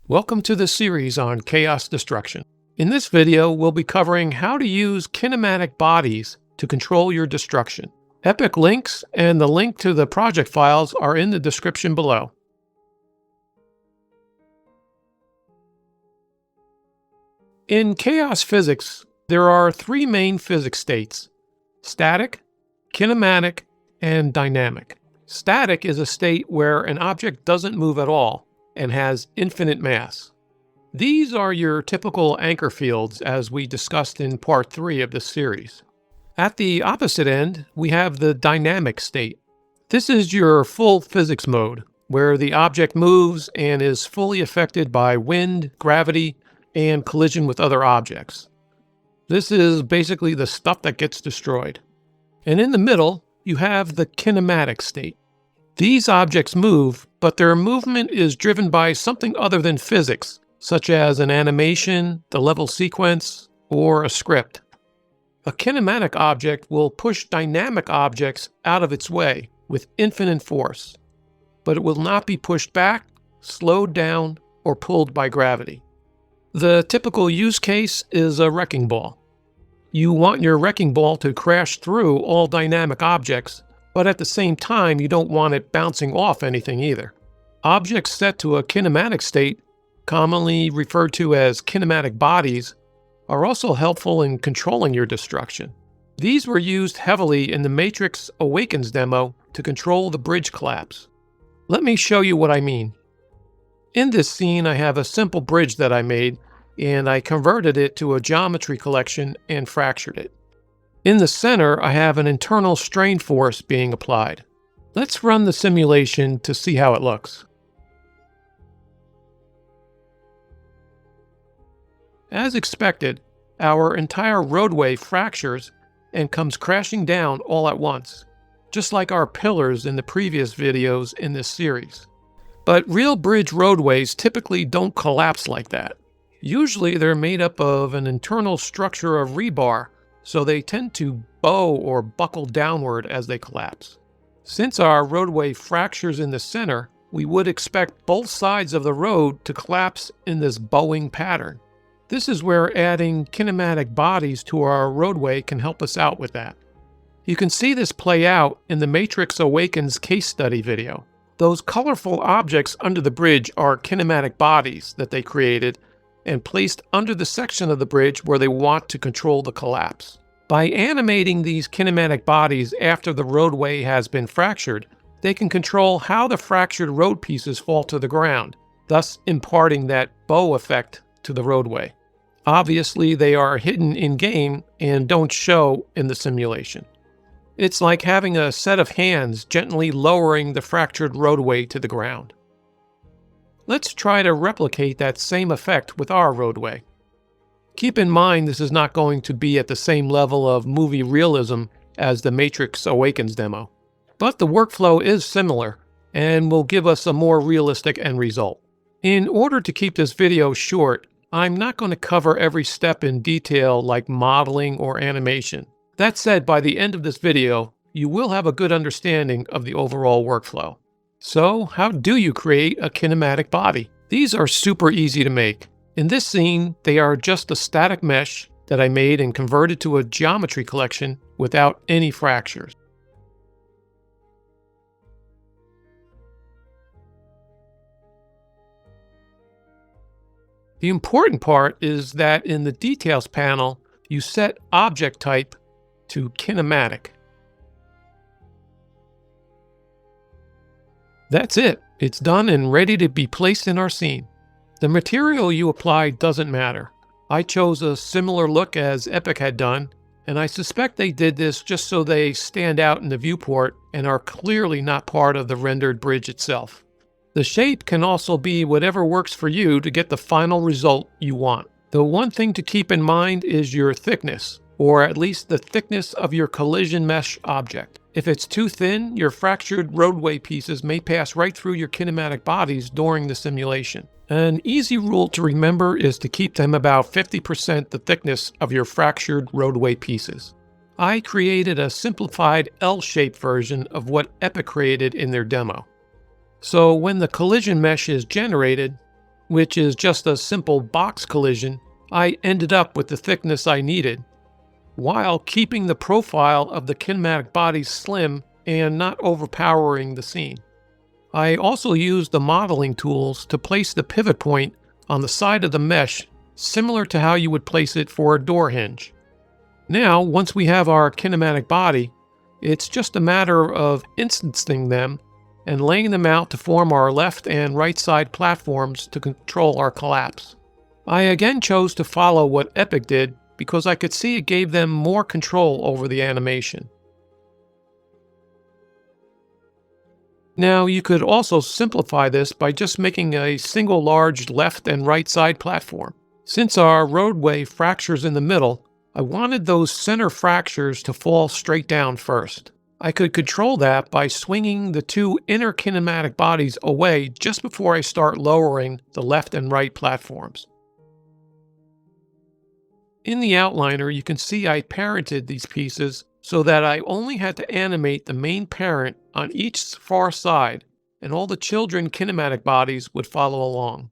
Welcome to the series on chaos destruction. In this video, we'll be covering how to use kinematic bodies to control your destruction. Epic links and the link to the project files are in the description below. In chaos physics, there are three main physics states: static, kinematic, and dynamic. Static is a state where an object doesn't move at all and has infinite mass. These are your typical anchor fields, as we discussed in part 3 of this series. At the opposite end, we have the dynamic state. This is your full physics mode, where the object moves and is fully affected by wind, gravity, and collision with other objects. This is basically the stuff that gets destroyed. And in the middle, you have the kinematic state. These objects move, but their movement is driven by something other than physics, such as an animation, the level sequence, or a script. A kinematic object will push dynamic objects out of its way with infinite force, but it will not be pushed back, slowed down, or pulled by gravity. The typical use case is a wrecking ball. You want your wrecking ball to crash through all dynamic objects, but at the same time, you don't want it bouncing off anything either. Objects set to a kinematic state, commonly referred to as kinematic bodies, are also helpful in controlling your destruction. These were used heavily in the Matrix Awakens demo to control the bridge collapse. Let me show you what I mean. In this scene, I have a simple bridge that I made, and I converted it to a geometry collection and fractured it. In the center, I have an internal strain force being applied. Let's run the simulation to see how it looks. As expected, our entire roadway fractures and comes crashing down all at once, just like our pillars in the previous videos in this series. But real bridge roadways typically don't collapse like that. Usually they're made up of an internal structure of rebar, so they tend to bow or buckle downward as they collapse. Since our roadway fractures in the center, we would expect both sides of the road to collapse in this bowing pattern. This is where adding kinematic bodies to our roadway can help us out with that. You can see this play out in the Matrix Awakens case study video. Those colorful objects under the bridge are kinematic bodies that they created and placed under the section of the bridge where they want to control the collapse. By animating these kinematic bodies after the roadway has been fractured, they can control how the fractured road pieces fall to the ground, thus imparting that bow effect to the roadway. Obviously, they are hidden in-game and don't show in the simulation. It's like having a set of hands gently lowering the fractured roadway to the ground. Let's try to replicate that same effect with our roadway. Keep in mind this is not going to be at the same level of movie realism as the Matrix Awakens demo, but the workflow is similar and will give us a more realistic end result. In order to keep this video short, I'm not going to cover every step in detail like modeling or animation. That said, by the end of this video, you will have a good understanding of the overall workflow. So, how do you create a kinematic body? These are super easy to make. In this scene, they are just a static mesh that I made and converted to a geometry collection without any fractures. The important part is that in the Details panel, you set Object Type to Kinematic. That's it. It's done and ready to be placed in our scene. The material you apply doesn't matter. I chose a similar look as Epic had done, and I suspect they did this just so they stand out in the viewport and are clearly not part of the rendered bridge itself. The shape can also be whatever works for you to get the final result you want. The one thing to keep in mind is your thickness, or at least the thickness of your collision mesh object. If it's too thin, your fractured roadway pieces may pass right through your kinematic bodies during the simulation. An easy rule to remember is to keep them about 50% the thickness of your fractured roadway pieces. I created a simplified L-shaped version of what Epic created in their demo. So when the collision mesh is generated, which is just a simple box collision, I ended up with the thickness I needed, while keeping the profile of the kinematic bodies slim and not overpowering the scene. I also used the modeling tools to place the pivot point on the side of the mesh, similar to how you would place it for a door hinge. Now, once we have our kinematic body, it's just a matter of instancing them and laying them out to form our left and right side platforms to control our collapse. I again chose to follow what Epic did because I could see it gave them more control over the animation. Now, you could also simplify this by just making a single large left and right side platform. Since our roadway fractures in the middle, I wanted those center fractures to fall straight down first. I could control that by swinging the two inner kinematic bodies away just before I start lowering the left and right platforms. In the outliner, you can see I parented these pieces so that I only had to animate the main parent on each far side, and all the children kinematic bodies would follow along.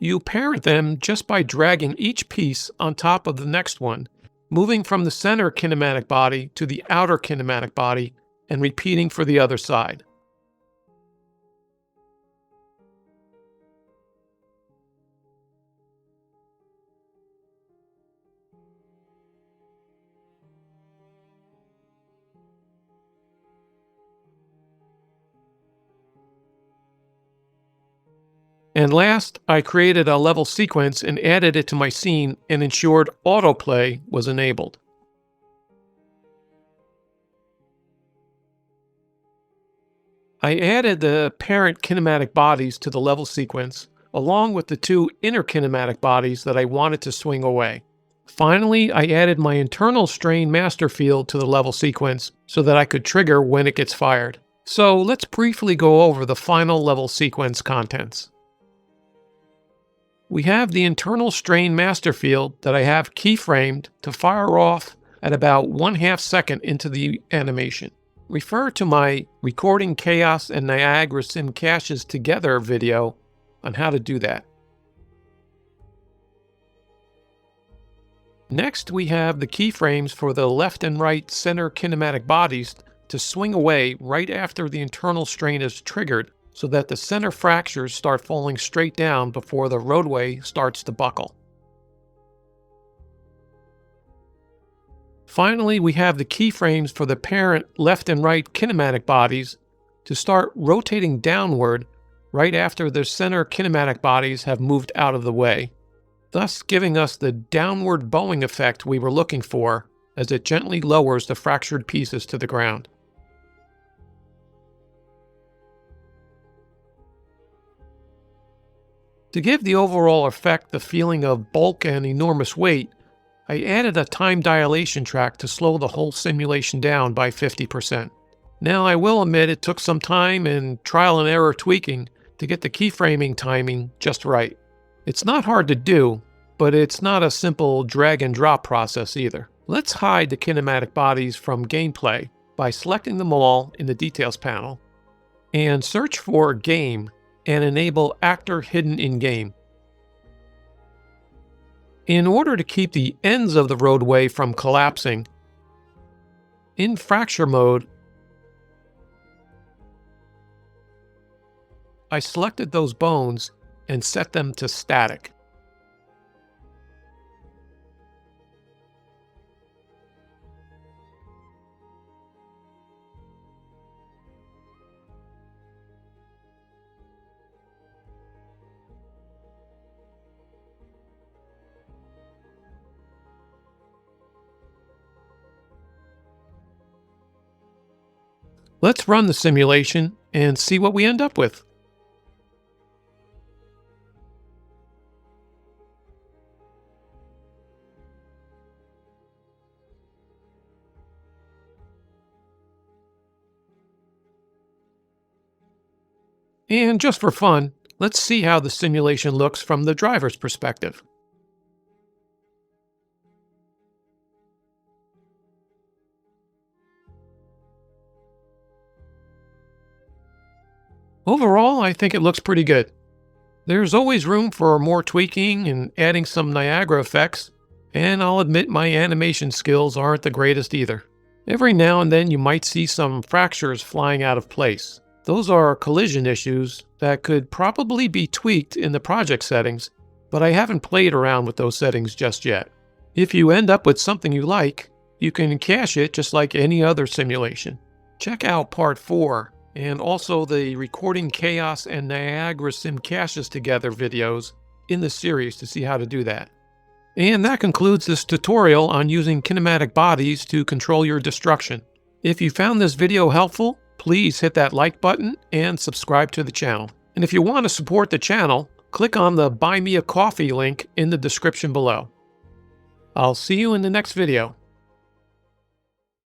You parent them just by dragging each piece on top of the next one, moving from the center kinematic body to the outer kinematic body, and repeating for the other side. And last, I created a level sequence and added it to my scene and ensured autoplay was enabled. I added the parent kinematic bodies to the level sequence, along with the two inner kinematic bodies that I wanted to swing away. Finally, I added my internal strain master field to the level sequence so that I could trigger when it gets fired. So let's briefly go over the final level sequence contents. We have the internal strain master field that I have keyframed to fire off at about 1/2 second into the animation. Refer to my Recording Chaos and Niagara Sim Caches Together video on how to do that. Next, we have the keyframes for the left and right center kinematic bodies to swing away right after the internal strain is triggered, so that the center fractures start falling straight down before the roadway starts to buckle. Finally, we have the keyframes for the parent left and right kinematic bodies to start rotating downward right after the center kinematic bodies have moved out of the way, thus giving us the downward bowing effect we were looking for as it gently lowers the fractured pieces to the ground. To give the overall effect the feeling of bulk and enormous weight, I added a time dilation track to slow the whole simulation down by 50%. Now, I will admit it took some time and trial and error tweaking to get the keyframing timing just right. It's not hard to do, but it's not a simple drag and drop process either. Let's hide the kinematic bodies from gameplay by selecting them all in the Details panel and search for Game and enable Actor Hidden in Game. In order to keep the ends of the roadway from collapsing, in fracture mode, I selected those bones and set them to static. Let's run the simulation and see what we end up with. And just for fun, Let's see how the simulation looks from the driver's perspective. Overall, I think it looks pretty good. There's always room for more tweaking and adding some Niagara effects, and I'll admit my animation skills aren't the greatest either. Every now and then you might see some fractures flying out of place. Those are collision issues that could probably be tweaked in the project settings, but I haven't played around with those settings just yet. If you end up with something you like, you can cache it just like any other simulation. Check out part 4 and also the Recording Chaos and Niagara Sim Caches Together videos in the series to see how to do that. And that concludes this tutorial on using kinematic bodies to control your destruction. If you found this video helpful, please hit that like button and subscribe to the channel. And if you want to support the channel, click on the Buy Me a Coffee link in the description below. I'll see you in the next video.